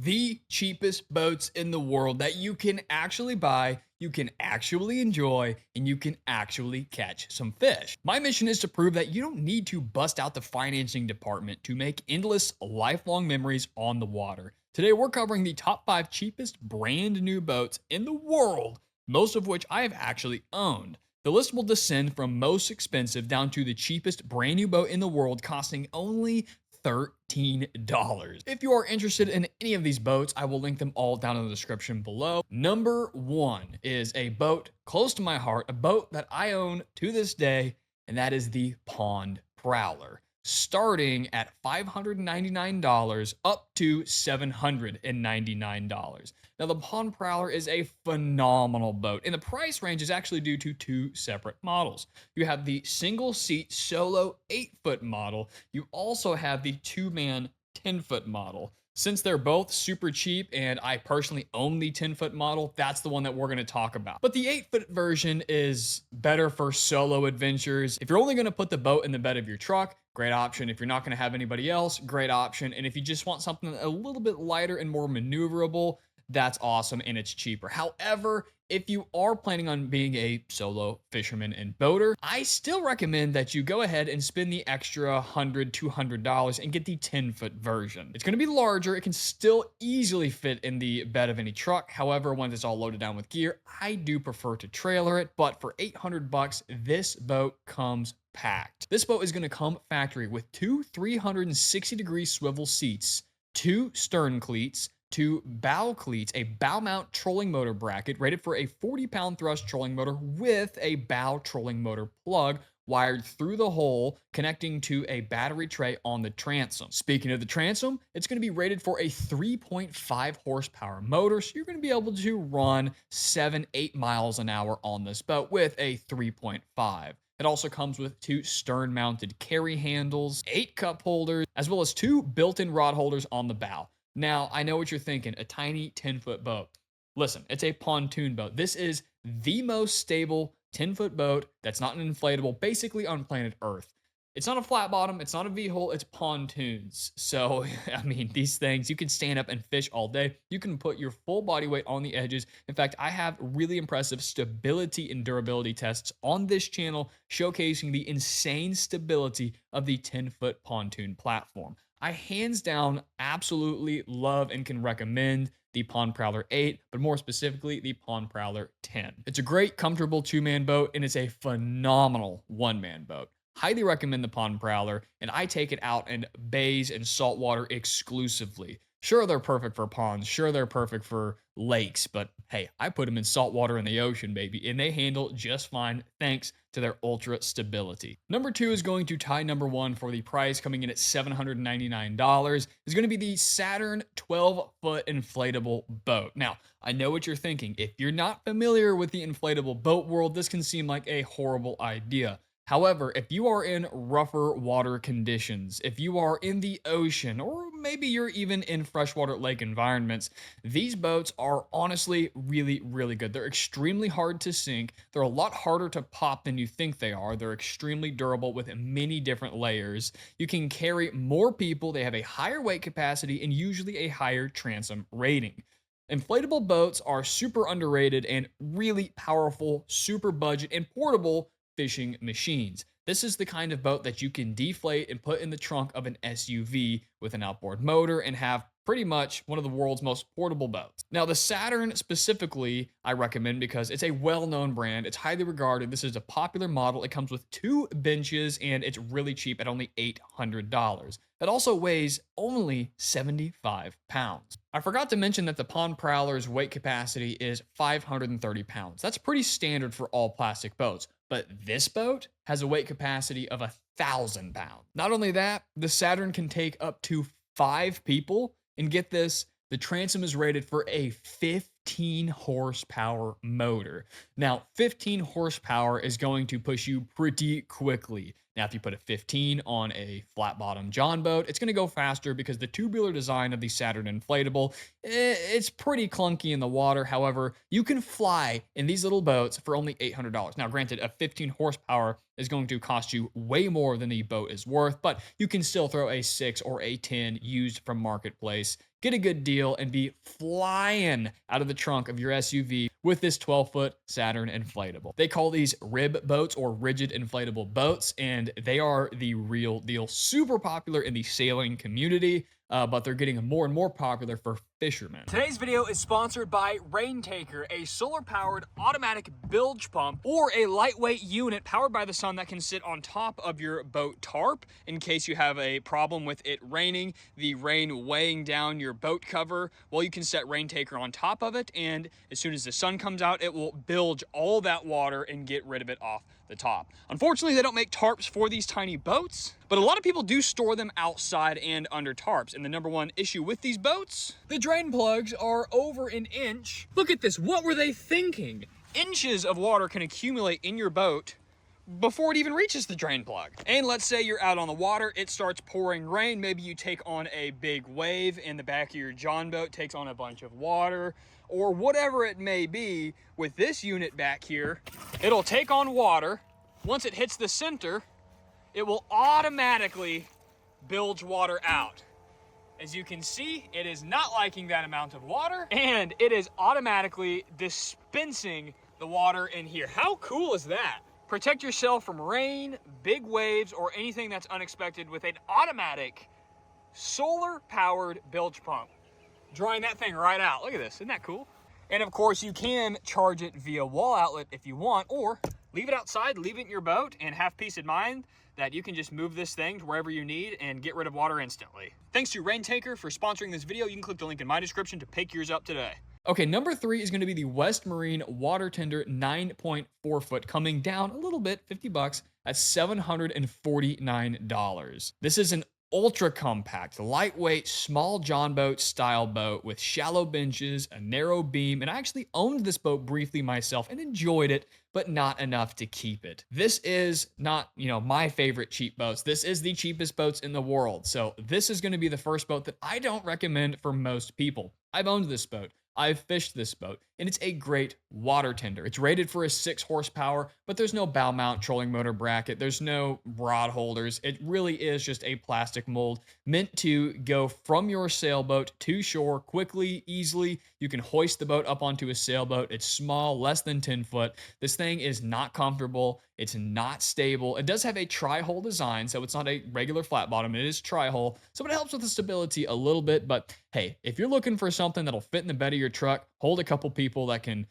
the cheapest boats in the world that you can actually buy, you can actually enjoy, and you can actually catch some fish. My mission is to prove that you don't need to bust out the financing department to make endless, lifelong memories on the water. Today, we're covering the top 5 cheapest brand new boats in the world, most of which I have actually owned. The list will descend from most expensive down to the cheapest brand new boat in the world, costing only $13. If you are interested in any of these boats, I will link them all down in the description below. Number 1 is a boat close to my heart, a boat that I own to this day, and that is the Pond Prowler, starting at $599 up to $799. Now, the Pond Prowler is a phenomenal boat, and the price range is actually due to two separate models. You have the single seat solo 8-foot model. You also have the 2-man 10-foot model. Since they're both super cheap and I personally own the 10-foot model, that's the one that we're going to talk about. But the 8-foot version is better for solo adventures. If you're only going to put the boat in the bed of your truck, great option. If you're not going to have anybody else, great option. And if you just want something a little bit lighter and more maneuverable, that's awesome and it's cheaper. However, if you are planning on being a solo fisherman and boater, I still recommend that you go ahead and spend the extra $100, $200 and get the 10-foot version. It's going to be larger. It can still easily fit in the bed of any truck. However, once it's all loaded down with gear, I do prefer to trailer it. But for $800, this boat comes packed. This boat is going to come factory with two 360-degree swivel seats, two stern cleats, two bow cleats, a bow mount trolling motor bracket rated for a 40-pound thrust trolling motor with a bow trolling motor plug wired through the hole connecting to a battery tray on the transom. Speaking of the transom, it's going to be rated for a 3.5 horsepower motor, so you're going to be able to run 7-8 miles an hour on this boat with a 3.5. It also comes with two stern mounted carry handles, 8 cup holders, as well as 2 built-in rod holders on the bow. Now, I know what you're thinking, a tiny 10-foot boat. Listen, it's a pontoon boat. This is the most stable 10-foot boat that's not an inflatable, basically on planet Earth. It's not a flat bottom, it's not a V-hull, it's pontoons. So, I mean, these things, you can stand up and fish all day. You can put your full body weight on the edges. In fact, I have really impressive stability and durability tests on this channel showcasing the insane stability of the 10-foot pontoon platform. I hands down absolutely love and can recommend the Pond Prowler 8, but more specifically, the Pond Prowler 10. It's a great, comfortable 2-man boat, and it's a phenomenal 1-man boat. Highly recommend the Pond Prowler, and I take it out in bays and saltwater exclusively. Sure, they're perfect for ponds. Sure, they're perfect for lakes, but hey, I put them in saltwater in the ocean, baby, and they handle just fine thanks to their ultra stability. Number 2 is going to tie number 1 for the price, coming in at $799, is going to be the Saturn 12-foot inflatable boat. Now, I know what you're thinking. If you're not familiar with the inflatable boat world, this can seem like a horrible idea. However, if you are in rougher water conditions, if you are in the ocean, or maybe you're even in freshwater lake environments, these boats are honestly really, really good. They're extremely hard to sink. They're a lot harder to pop than you think they are. They're extremely durable with many different layers. You can carry more people. They have a higher weight capacity and usually a higher transom rating. Inflatable boats are super underrated and really powerful, super budget, and portable fishing machines. This is the kind of boat that you can deflate and put in the trunk of an SUV with an outboard motor and have pretty much one of the world's most portable boats. Now, the Saturn specifically, I recommend because it's a well-known brand. It's highly regarded. This is a popular model. It comes with 2 benches and it's really cheap at only $800. It also weighs only 75 pounds. I forgot to mention that the Pond Prowler's weight capacity is 530 pounds. That's pretty standard for all plastic boats. But this boat has a weight capacity of 1,000 pounds. Not only that, the Saturn can take up to 5 people. And get this, the transom is rated for a 15 horsepower motor. Now, 15 horsepower is going to push you pretty quickly. Now, if you put a 15 on a flat bottom John boat, it's going to go faster because the tubular design of the Saturn inflatable, it's pretty clunky in the water. However, you can fly in these little boats for only $800. Now, granted, a 15 horsepower is going to cost you way more than the boat is worth, but you can still throw a 6 or a 10 used from Marketplace, get a good deal, and be flying out of the trunk of your SUV with this 12-foot Saturn inflatable. They call these rib boats or rigid inflatable boats, and they are the real deal. Super popular in the sailing community, but they're getting more and more popular for fishermen. Today's video is sponsored by Raintaker, a solar-powered automatic bilge pump or a lightweight unit powered by the sun that can sit on top of your boat tarp in case you have a problem with it raining, the rain weighing down your boat cover. Well, you can set Raintaker on top of it, and as soon as the sun comes out, it will bilge all that water and get rid of it off the top. Unfortunately, they don't make tarps for these tiny boats, but a lot of people do store them outside and under tarps. And the number one issue with these boats, the drain plugs are over an inch. Look at this, what were they thinking? Inches of water can accumulate in your boat before it even reaches the drain plug. And let's say you're out on the water, it starts pouring rain, maybe you take on a big wave and the back of your John boat takes on a bunch of water, or whatever it may be. With this unit back here, it'll take on water. Once it hits the center, it will automatically bilge water out. As you can see, it is not liking that amount of water, and it is automatically dispensing the water in here. How cool is that? Protect yourself from rain, big waves, or anything that's unexpected with an automatic solar-powered bilge pump. Drawing that thing right out. Look at this, isn't that cool? And of course, you can charge it via wall outlet if you want, or leave it outside, leave it in your boat, and have peace of mind that you can just move this thing to wherever you need and get rid of water instantly. Thanks to Raintaker for sponsoring this video. You can click the link in my description to pick yours up today. Okay, number 3 is going to be the West Marine Water Tender 9.4 foot, coming down a little bit, $50 at $749. This is an ultra compact, lightweight, small John boat style boat with shallow benches, a narrow beam, and I actually owned this boat briefly myself and enjoyed it, but not enough to keep it. This is not, my favorite cheap boats. This is the cheapest boats in the world. So this is going to be the first boat that I don't recommend for most people. I've owned this boat. I've fished this boat, and it's a great water tender. It's rated for a 6 horsepower, but there's no bow mount trolling motor bracket. There's no rod holders. It really is just a plastic mold meant to go from your sailboat to shore quickly, easily. You can hoist the boat up onto a sailboat. It's small, less than 10 foot. This thing is not comfortable. It's not stable. It does have a tri-hull design, so it's not a regular flat bottom. It is tri-hull, so it helps with the stability a little bit. But hey, if you're looking for something that'll fit in the bed of your truck, hold a couple people that can,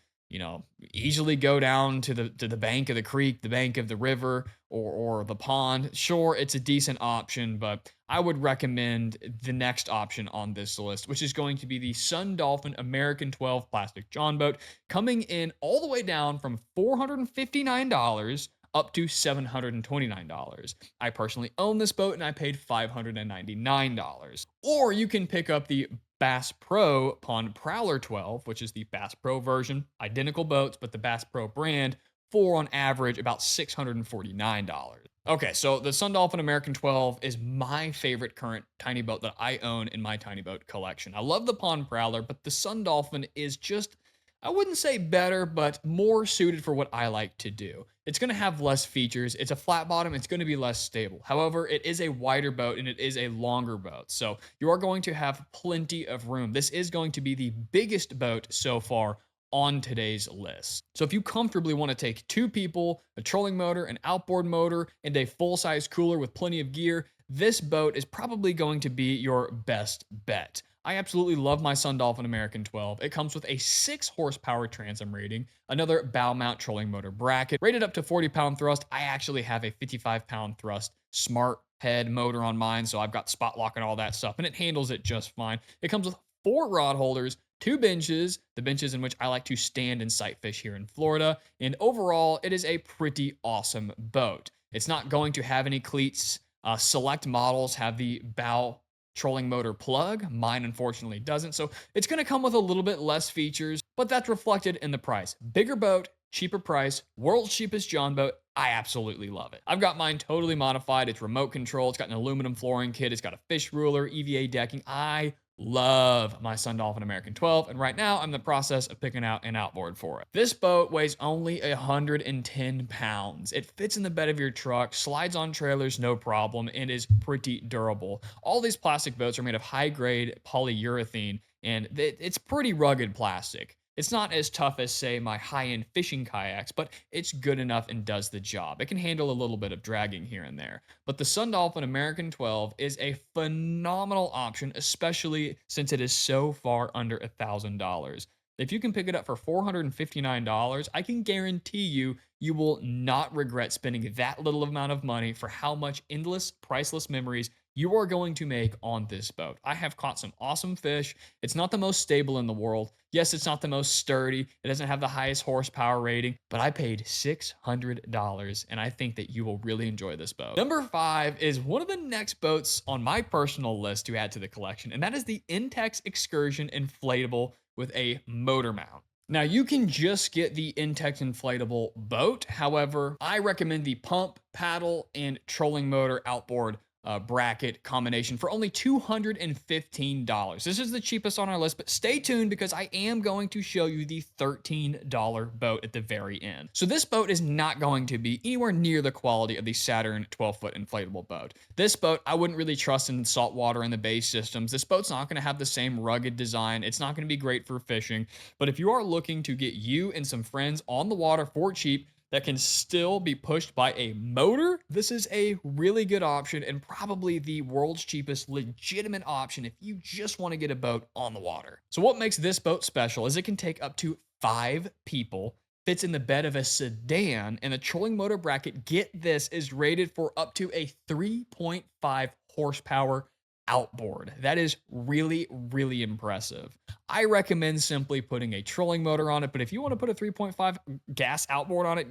easily go down to the bank of the creek, the bank of the river, or the pond, sure, it's a decent option, but I would recommend the next option on this list, which is going to be the Sun Dolphin American 12 plastic John boat, coming in all the way down from $459 up to $729. I personally own this boat and I paid $599. Or you can pick up the Bass Pro Pond Prowler 12, which is the Bass Pro version, identical boats, but the Bass Pro brand, for on average about $649. Okay, so the Sun Dolphin American 12 is my favorite current tiny boat that I own in my tiny boat collection. I love the Pond Prowler, but the Sun Dolphin is just, I wouldn't say better, but more suited for what I like to do. It's going to have less features. It's a flat bottom. It's going to be less stable. However, it is a wider boat and it is a longer boat. So you are going to have plenty of room. This is going to be the biggest boat so far on today's list. So if you comfortably want to take 2 people, a trolling motor, an outboard motor, and a full-size cooler with plenty of gear, this boat is probably going to be your best bet. I absolutely love my Sun Dolphin American 12. It comes with a 6 horsepower transom rating, another bow mount trolling motor bracket, rated up to 40-pound thrust. I actually have a 55-pound thrust smart head motor on mine, so I've got spot lock and all that stuff, and it handles it just fine. It comes with 4 rod holders, 2 benches, the benches in which I like to stand and sight fish here in Florida, and overall, it is a pretty awesome boat. It's not going to have any cleats. Select models have the bow trolling motor plug. Mine unfortunately doesn't, so it's going to come with a little bit less features, but that's reflected in the price. Bigger boat, cheaper price, world's cheapest John boat. I absolutely love it. I've got mine totally modified. It's remote control. It's got an aluminum flooring kit. It's got a fish ruler, EVA decking. I love my Sun Dolphin American 12, and right now I'm in the process of picking out an outboard for it. This boat weighs only 110 pounds. It fits in the bed of your truck, slides on trailers no problem, and is pretty durable. All these plastic boats are made of high-grade polyurethane, and it's pretty rugged plastic. It's not as tough as, say, my high-end fishing kayaks, but it's good enough and does the job. It can handle a little bit of dragging here and there. But the Sun Dolphin American 12 is a phenomenal option, especially since it is so far under $1,000. If you can pick it up for $459, I can guarantee you will not regret spending that little amount of money for how much endless, priceless memories you are going to make on this boat. I have caught some awesome fish. It's not the most stable in the world. Yes, it's not the most sturdy. It doesn't have the highest horsepower rating, but I paid $600, and I think that you will really enjoy this boat. Number 5 is one of the next boats on my personal list to add to the collection, and that is the Intex Excursion Inflatable with a motor mount. Now, you can just get the Intex inflatable boat. However, I recommend the pump, paddle, and trolling motor outboard bracket combination for only $215. This is the cheapest on our list, but stay tuned because I am going to show you the $13 boat at the very end. So this boat is not going to be anywhere near the quality of the Saturn 12-foot inflatable boat. This boat, I wouldn't really trust in saltwater and the base systems. This boat's not going to have the same rugged design. It's not going to be great for fishing, but if you are looking to get you and some friends on the water for cheap, that can still be pushed by a motor, this is a really good option and probably the world's cheapest legitimate option if you just want to get a boat on the water. So what makes this boat special is it can take up to 5 people, fits in the bed of a sedan, and the trolling motor bracket, get this, is rated for up to a 3.5 horsepower outboard. That is really, really impressive. I recommend simply putting a trolling motor on it, but if you want to put a 3.5 gas outboard on it,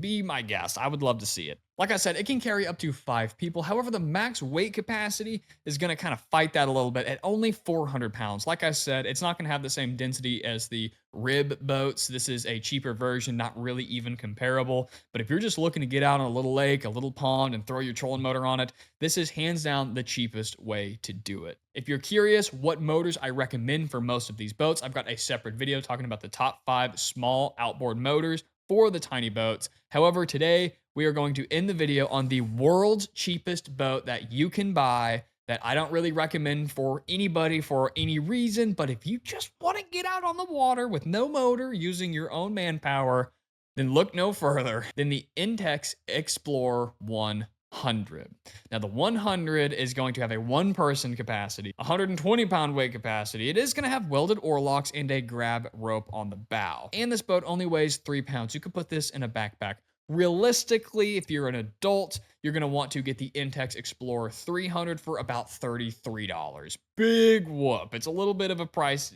be my guest. I would love to see it. Like I said, it can carry up to 5 people. However, the max weight capacity is going to kind of fight that a little bit at only 400 pounds. Like I said, it's not going to have the same density as the rib boats. This is a cheaper version, not really even comparable. But if you're just looking to get out on a little lake, a little pond, and throw your trolling motor on it, this is hands down the cheapest way to do it. If you're curious what motors I recommend for most of these boats, I've got a separate video talking about the top 5 small outboard motors for the tiny boats. However, today we are going to end the video on the world's cheapest boat that you can buy that I don't really recommend for anybody for any reason, but if you just want to get out on the water with no motor using your own manpower, then look no further than the Intex Explorer 100. Now, the 100 is going to have a 1-person capacity, 120-pound weight capacity. It is going to have welded oarlocks and a grab rope on the bow. And this boat only weighs 3 pounds. You could put this in a backpack. Realistically, if you're an adult, you're going to want to get the Intex Explorer 300 for about $33. Big whoop. It's a little bit of a price,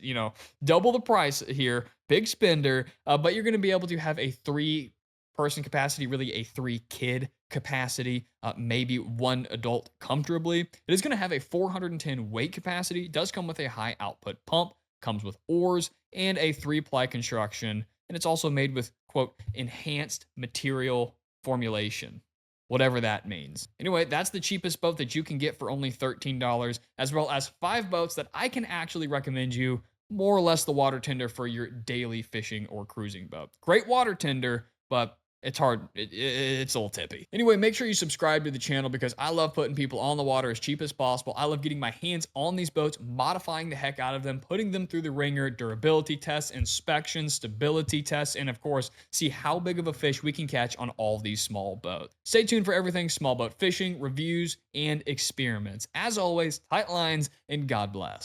double the price here. Big spender, but you're going to be able to have a 3-person capacity, really a 3-kid capacity, maybe 1 adult comfortably. It is going to have a 410 weight capacity. It does come with a high output pump, comes with oars, and a 3-ply construction. And it's also made with, quote, enhanced material formulation, whatever that means. Anyway, that's the cheapest boat that you can get for only $13, as well as 5 boats that I can actually recommend you, more or less the water tender for your daily fishing or cruising boat. Great water tender, but it's hard. It's a little tippy. Anyway, make sure you subscribe to the channel because I love putting people on the water as cheap as possible. I love getting my hands on these boats, modifying the heck out of them, putting them through the ringer, durability tests, inspections, stability tests, and of course, see how big of a fish we can catch on all these small boats. Stay tuned for everything small boat fishing, reviews, and experiments. As always, tight lines, and God bless.